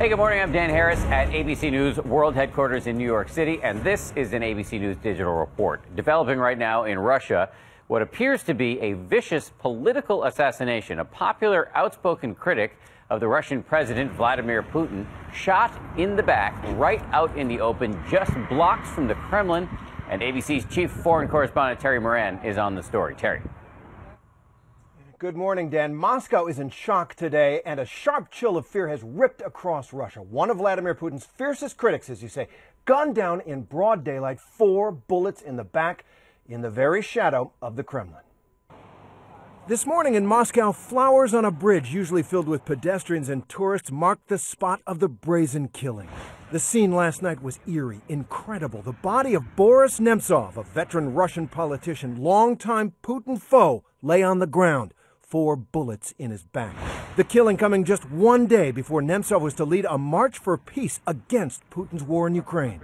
Hey, good morning. I'm Dan Harris at ABC News World Headquarters in New York City, and this is an ABC News digital report. Developing right now in Russia, what appears to be a vicious political assassination. A popular, outspoken critic of the Russian president, Vladimir Putin, shot in the back, right out in the open, just blocks from the Kremlin. And ABC's chief foreign correspondent, Terry Moran, is on the story. Terry. Good morning, Dan. Moscow is in shock today, and a sharp chill of fear has ripped across Russia. One of Vladimir Putin's fiercest critics, as you say, gunned down in broad daylight, 4 bullets in the back, in the very shadow of the Kremlin. This morning in Moscow, flowers on a bridge, usually filled with pedestrians and tourists, marked the spot of the brazen killing. The scene last night was eerie, incredible. The body of Boris Nemtsov, a veteran Russian politician, longtime Putin foe, lay on the ground. 4 bullets in his back. The killing coming just one day before Nemtsov was to lead a march for peace against Putin's war in Ukraine.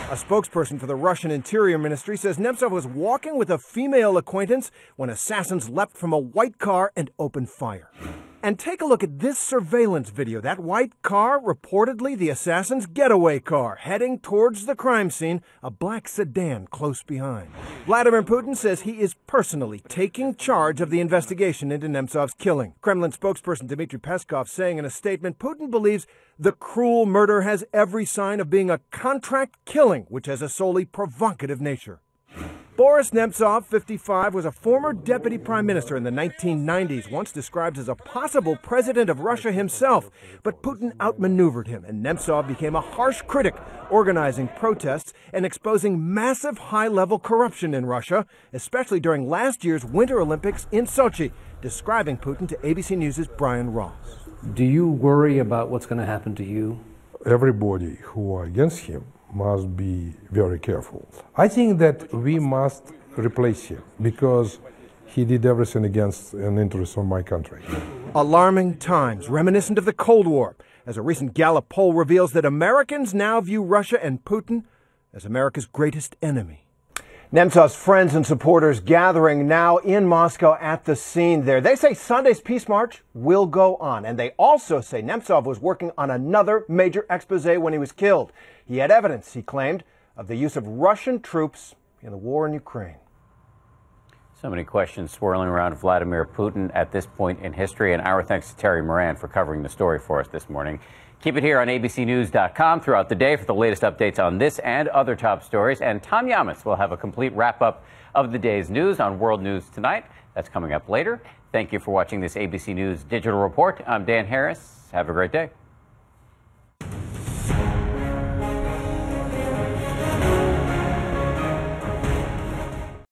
A spokesperson for the Russian Interior Ministry says Nemtsov was walking with a female acquaintance when assassins leapt from a white car and opened fire. And take a look at this surveillance video. That white car, reportedly the assassin's getaway car, heading towards the crime scene, a black sedan close behind. Vladimir Putin says he is personally taking charge of the investigation into Nemtsov's killing. Kremlin spokesperson Dmitry Peskov saying in a statement, Putin believes the cruel murder has every sign of being a contract killing, which has a solely provocative nature. Boris Nemtsov, 55, was a former deputy prime minister in the 1990s, once described as a possible president of Russia himself. But Putin outmaneuvered him, and Nemtsov became a harsh critic, organizing protests and exposing massive high-level corruption in Russia, especially during last year's Winter Olympics in Sochi, describing Putin to ABC News' Brian Ross. Do you worry about what's going to happen to you? Everybody who are against him must be very careful. I think that we must replace him because he did everything against an interest of my country. Alarming times, reminiscent of the Cold War, as a recent Gallup poll reveals that Americans now view Russia and Putin as America's greatest enemy. Nemtsov's friends and supporters gathering now in Moscow at the scene there. They say Sunday's peace march will go on. And they also say Nemtsov was working on another major expose when he was killed. He had evidence, he claimed, of the use of Russian troops in the war in Ukraine. So many questions swirling around Vladimir Putin at this point in history. And our thanks to Terry Moran for covering the story for us this morning. Keep it here on abcnews.com throughout the day for the latest updates on this and other top stories. And Tom Yamas will have a complete wrap-up of the day's news on World News Tonight. That's coming up later. Thank you for watching this ABC News Digital Report. I'm Dan Harris. Have a great day.